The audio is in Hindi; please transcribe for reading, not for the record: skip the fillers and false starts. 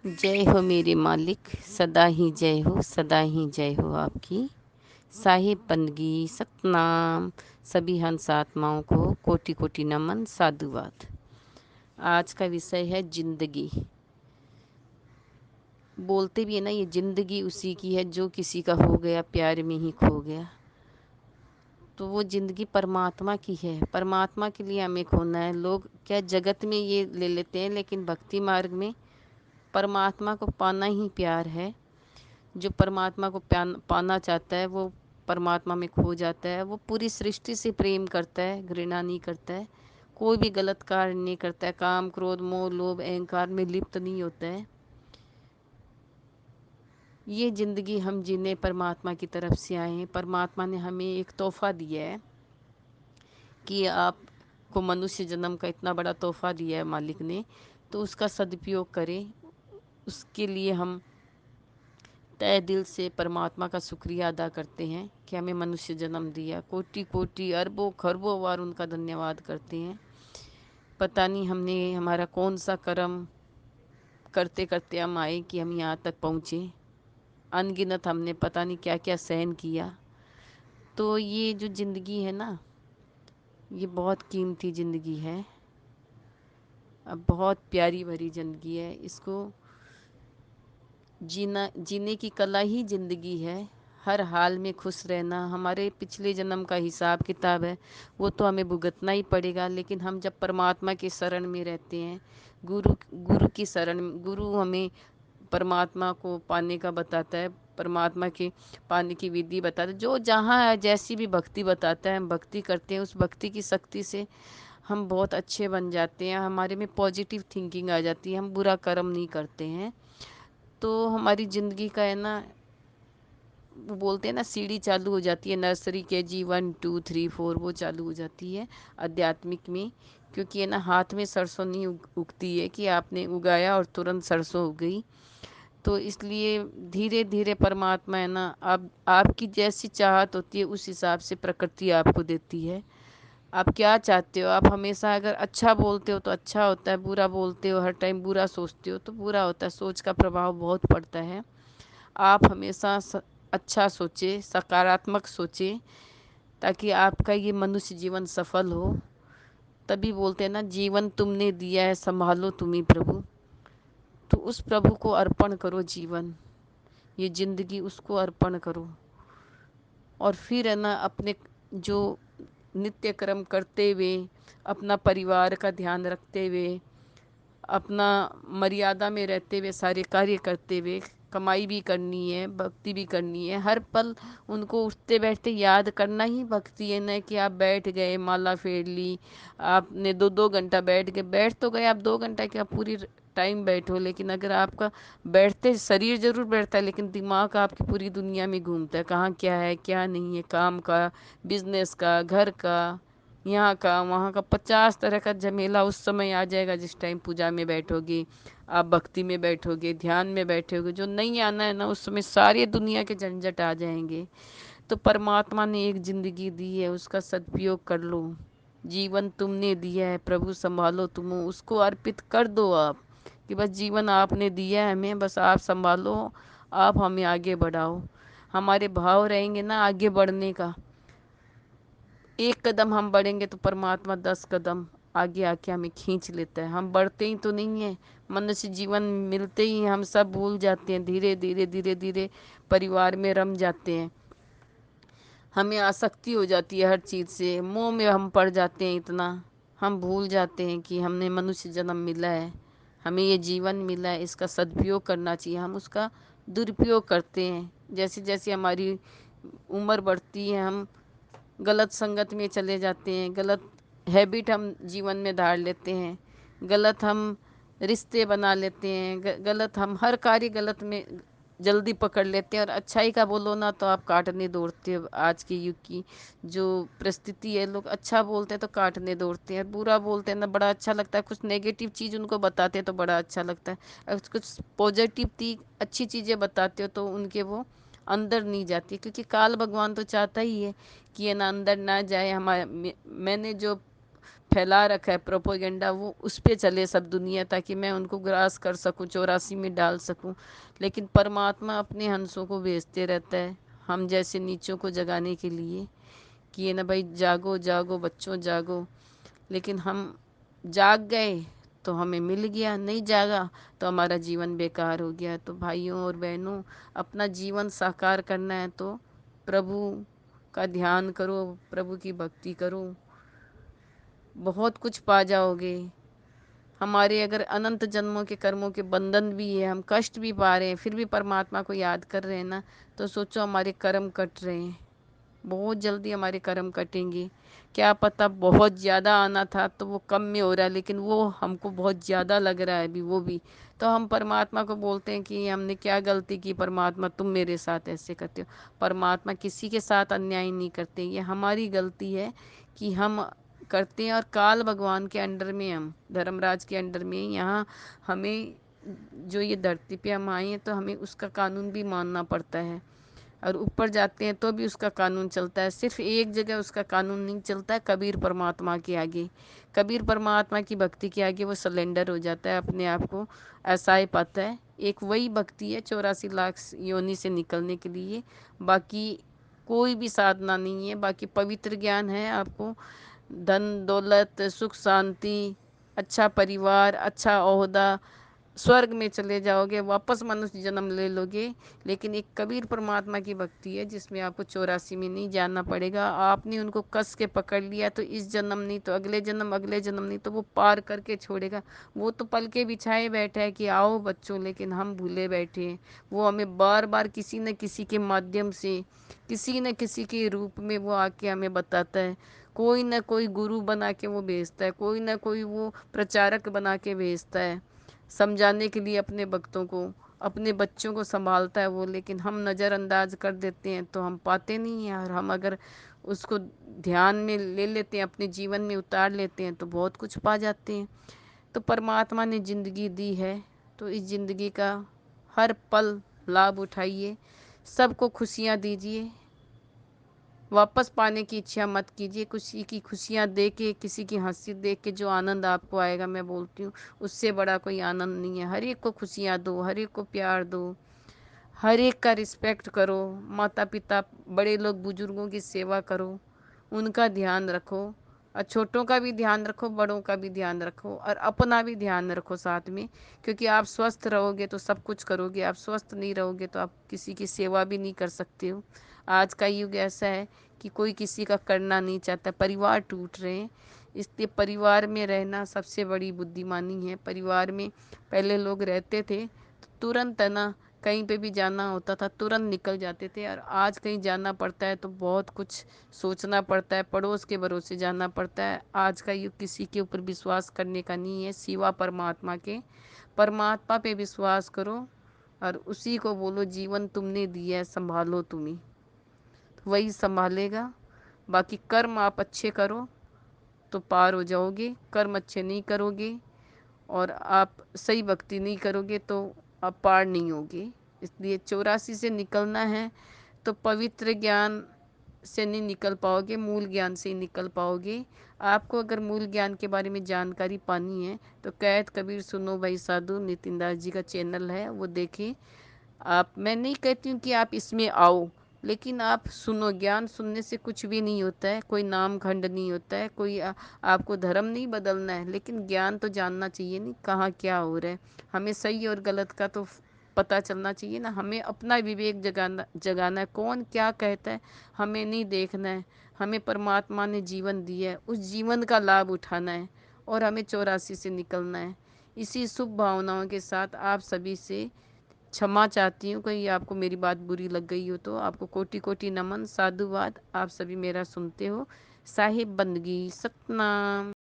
जय हो मेरे मालिक, सदा ही जय हो, सदा ही जय हो आपकी। साहिब बंदगी सतनाम, सभी हंस आत्माओं को कोटि कोटि नमन साधुवाद। आज का विषय है जिंदगी। बोलते भी है ना, ये जिंदगी उसी की है जो किसी का हो गया प्यार में ही खो गया। तो वो जिंदगी परमात्मा की है, परमात्मा के लिए हमें खोना है। लोग क्या जगत में ये ले लेते हैं, लेकिन भक्ति मार्ग में परमात्मा को पाना ही प्यार है। जो परमात्मा को पाना चाहता है वो परमात्मा में खो जाता है। वो पूरी सृष्टि से प्रेम करता है, घृणा नहीं करता है, कोई भी गलत कार्य नहीं करता है, काम क्रोध मोह लोभ अहंकार में लिप्त नहीं होता है। ये ज़िंदगी हम जीने परमात्मा की तरफ से आए हैं। परमात्मा ने हमें एक तोहफ़ा दिया है कि आपको मनुष्य जन्म का इतना बड़ा तोहफ़ा दिया है मालिक ने, तो उसका सदुपयोग करें। उसके लिए हम तहे दिल से परमात्मा का शुक्रिया अदा करते हैं कि हमें मनुष्य जन्म दिया। कोटि कोटि अरबों खरबों बार उनका धन्यवाद करते हैं। पता नहीं हमने हमारा कौन सा कर्म करते करते हम आए कि हम यहाँ तक पहुँचे। अनगिनत हमने पता नहीं क्या क्या सहन किया। तो ये जो ज़िंदगी है ना, ये बहुत कीमती ज़िंदगी है। अब बहुत प्यारी भरी ज़िंदगी है। इसको जीने की कला ही ज़िंदगी है। हर हाल में खुश रहना हमारे पिछले जन्म का हिसाब किताब है, वो तो हमें भुगतना ही पड़ेगा। लेकिन हम जब परमात्मा की शरण में रहते हैं, गुरु गुरु की शरण, गुरु हमें परमात्मा को पाने का बताता है, परमात्मा के पाने की विधि बताता है। जो जहाँ जैसी भी भक्ति बताता है हम भक्ति करते हैं। उस भक्ति की शक्ति से हम बहुत अच्छे बन जाते हैं, हमारे में पॉजिटिव थिंकिंग आ जाती है, हम बुरा कर्म नहीं करते हैं। तो हमारी ज़िंदगी का है ना, वो बोलते हैं ना, सीढ़ी चालू हो जाती है। नर्सरी के जी 1 2 3 4 वो चालू हो जाती है आध्यात्मिक में। क्योंकि है ना, हाथ में सरसों नहीं उगती है कि आपने उगाया और तुरंत सरसों उग गई। तो इसलिए धीरे धीरे परमात्मा है ना, आपकी जैसी चाहत होती है उस हिसाब से प्रकृति आपको देती है। आप क्या चाहते हो? आप हमेशा अगर अच्छा बोलते हो तो अच्छा होता है, बुरा बोलते हो हर टाइम बुरा सोचते हो तो बुरा होता है। सोच का प्रभाव बहुत पड़ता है। आप हमेशा अच्छा सोचें, सकारात्मक सोचें, ताकि आपका ये मनुष्य जीवन सफल हो। तभी बोलते हैं ना, जीवन तुमने दिया है संभालो तुम ही प्रभु। तो उस प्रभु को अर्पण करो जीवन, ये ज़िंदगी उसको अर्पण करो। और फिर है ना, अपने जो नित्य कर्म करते हुए, अपना परिवार का ध्यान रखते हुए, अपना मर्यादा में रहते हुए, सारे कार्य करते हुए, कमाई भी करनी है, भक्ति भी करनी है। हर पल उनको उठते बैठते याद करना ही भक्ति है। न कि आप बैठ गए माला फेर ली, आपने 2 2 घंटा बैठ तो गए आप 2 घंटा क्या पूरी टाइम बैठो, लेकिन अगर आपका बैठते शरीर जरूर बैठता है लेकिन दिमाग आपकी पूरी दुनिया में घूमता है, कहाँ क्या है क्या नहीं है, काम का, बिजनेस का, घर का, यहाँ का वहाँ का, 50 तरह का झमेला उस समय आ जाएगा जिस टाइम पूजा में बैठोगे, आप भक्ति में बैठोगे, ध्यान में बैठोगे। जो नहीं आना है ना, उस समय सारी दुनिया के झंझट आ जाएंगे। तो परमात्मा ने एक ज़िंदगी दी है, उसका सदुपयोग कर लो। जीवन तुमने दिया है प्रभु संभालो तुम, उसको अर्पित कर दो आप, कि बस जीवन आपने दिया है हमें, बस आप संभालो, आप हमें आगे बढ़ाओ। हमारे भाव रहेंगे ना आगे बढ़ने का, 1 कदम हम बढ़ेंगे तो परमात्मा 10 कदम आगे आके हमें खींच लेता है। हम बढ़ते ही तो नहीं है। मनुष्य जीवन मिलते ही हम सब भूल जाते हैं, धीरे धीरे धीरे धीरे परिवार में रम जाते हैं। हमें आसक्ति हो जाती है हर चीज़ से, मोह में हम पड़ जाते हैं इतना, हम भूल जाते हैं कि हमने मनुष्य जन्म मिला है, हमें ये जीवन मिला है, इसका सदुपयोग करना चाहिए। हम उसका दुरुपयोग करते हैं। जैसे जैसे हमारी उम्र बढ़ती है, हम गलत संगत में चले जाते हैं, गलत हैबिट हम जीवन में धार लेते हैं, गलत हम रिश्ते बना लेते हैं, गलत हम हर कार्य गलत में जल्दी पकड़ लेते हैं। और अच्छाई का बोलो ना तो आप काटने दौड़ते हो। आज के युग की जो परिस्थिति है, लोग अच्छा बोलते हैं तो काटने दौड़ते हैं, बुरा बोलते हैं ना बड़ा अच्छा लगता है, कुछ नेगेटिव चीज़ उनको बताते हैं तो बड़ा अच्छा लगता है। अगर कुछ पॉजिटिव अच्छी चीज़ें बताते हो तो उनके वो अंदर नहीं जाती, क्योंकि काल भगवान तो चाहता ही है कि ये ना अंदर ना जाए। हमारे मैंने जो फैला रखा है प्रोपोगेंडा, वो उस पे चले सब दुनिया, ताकि मैं उनको ग्रास कर सकूं, 84 में डाल सकूं। लेकिन परमात्मा अपने हंसों को भेजते रहता है हम जैसे नीचों को जगाने के लिए, कि ये ना भाई, जागो जागो बच्चों जागो। लेकिन हम जाग गए तो हमें मिल गया, नहीं जागा तो हमारा जीवन बेकार हो गया। तो भाइयों और बहनों, अपना जीवन साकार करना है तो प्रभु का ध्यान करो, प्रभु की भक्ति करो, बहुत कुछ पा जाओगे। हमारे अगर अनंत जन्मों के कर्मों के बंधन भी है, हम कष्ट भी पा रहे हैं, फिर भी परमात्मा को याद कर रहे हैं ना, तो सोचो हमारे कर्म कट रहे हैं। बहुत जल्दी हमारे कर्म कटेंगे। क्या पता बहुत ज़्यादा आना था तो वो कम में हो रहा है, लेकिन वो हमको बहुत ज़्यादा लग रहा है अभी वो भी। तो हम परमात्मा को बोलते हैं कि हमने क्या गलती की परमात्मा, तुम मेरे साथ ऐसे करते हो। परमात्मा किसी के साथ अन्याय नहीं करते, ये हमारी गलती है कि हम करते हैं। और काल भगवान के अंडर में, हम धर्मराज के अंडर में यहाँ हमें, जो ये धरती पे हम आए हैं तो हमें उसका कानून भी मानना पड़ता है। और ऊपर जाते हैं तो भी उसका कानून चलता है। सिर्फ एक जगह उसका कानून नहीं चलता है, कबीर परमात्मा के आगे। कबीर परमात्मा की भक्ति के आगे वो सलेंडर हो जाता है, अपने आप को ऐसा पाता है। एक वही भक्ति है 84 लाख योनि से निकलने के लिए, बाकी कोई भी साधना नहीं है। बाकी पवित्र ज्ञान है, आपको धन दौलत सुख शांति, अच्छा परिवार, अच्छा ओहदा, स्वर्ग में चले जाओगे, वापस मनुष्य जन्म ले लोगे। लेकिन एक कबीर परमात्मा की भक्ति है जिसमें आपको 84 में नहीं जाना पड़ेगा। आपने उनको कस के पकड़ लिया तो इस जन्म नहीं तो अगले जन्म, अगले जन्म नहीं तो वो पार करके छोड़ेगा। वो तो पल के बिछाए बैठा है कि आओ बच्चों, लेकिन हम भूले बैठे हैं। वो हमें बार बार किसी न किसी के माध्यम से, किसी न किसी के रूप में वो आके हमें बताता है। कोई ना कोई गुरु बना के वो भेजता है, कोई ना कोई वो प्रचारक बना के भेजता है समझाने के लिए अपने भक्तों को, अपने बच्चों को संभालता है वो। लेकिन हम नज़रअंदाज कर देते हैं तो हम पाते नहीं हैं। और हम अगर उसको ध्यान में ले लेते हैं, अपने जीवन में उतार लेते हैं, तो बहुत कुछ पा जाते हैं। तो परमात्मा ने ज़िंदगी दी है तो इस ज़िंदगी का हर पल लाभ उठाइए, सबको खुशियाँ दीजिए। वापस पाने की इच्छा मत कीजिए। किसी की खुशियाँ देख के, किसी की हंसी देख के जो आनंद आपको आएगा, मैं बोलती हूँ उससे बड़ा कोई आनंद नहीं है। हर एक को खुशियाँ दो, हर एक को प्यार दो, हर एक का रिस्पेक्ट करो। माता पिता, बड़े लोग, बुजुर्गों की सेवा करो, उनका ध्यान रखो। और छोटों का भी ध्यान रखो, बड़ों का भी ध्यान रखो, और अपना भी ध्यान रखो साथ में। क्योंकि आप स्वस्थ रहोगे तो सब कुछ करोगे, आप स्वस्थ नहीं रहोगे तो आप किसी की सेवा भी नहीं कर सकते हो। आज का युग ऐसा है कि कोई किसी का करना नहीं चाहता, परिवार टूट रहे हैं। इसलिए परिवार में रहना सबसे बड़ी बुद्धिमानी है। परिवार में पहले लोग रहते थे तो तुरंत है ना, कहीं पे भी जाना होता था तुरंत निकल जाते थे। और आज कहीं जाना पड़ता है तो बहुत कुछ सोचना पड़ता है, पड़ोस के भरोसे जाना पड़ता है। आज का युग किसी के ऊपर विश्वास करने का नहीं है सिवा परमात्मा के। परमात्मा पे विश्वास करो और उसी को बोलो जीवन तुमने दिया है, संभालो तुम ही, तो वही संभालेगा। बाकी कर्म आप अच्छे करो तो पार हो जाओगे, कर्म अच्छे नहीं करोगे और आप सही भक्ति नहीं करोगे तो आप पार नहीं होगे। इसलिए 84 से निकलना है तो पवित्र ज्ञान से नहीं निकल पाओगे, मूल ज्ञान से ही निकल पाओगे। आपको अगर मूल ज्ञान के बारे में जानकारी पानी है तो कैद कबीर सुनो भाई साधु, नितिन दास जी का चैनल है, वो देखें आप। मैं नहीं कहती हूँ कि आप इसमें आओ, लेकिन आप सुनो। ज्ञान सुनने से कुछ भी नहीं होता है, कोई नाम खंड नहीं होता है, कोई आपको धर्म नहीं बदलना है, लेकिन ज्ञान तो जानना चाहिए नहीं कहाँ क्या हो रहा है। हमें सही और गलत का तो पता चलना चाहिए ना। हमें अपना विवेक जगाना जगाना है, कौन क्या कहता है हमें नहीं देखना है। हमें परमात्मा ने जीवन दिया है, उस जीवन का लाभ उठाना है और हमें 84 से निकलना है। इसी शुभ भावनाओं के साथ आप सभी से क्षमा चाहती हूँ, कहीं आपको मेरी बात बुरी लग गई हो तो। आपको कोटि कोटि नमन, साधुवाद। आप सभी मेरा सुनते हो। साहिब बंदगी, सतनाम।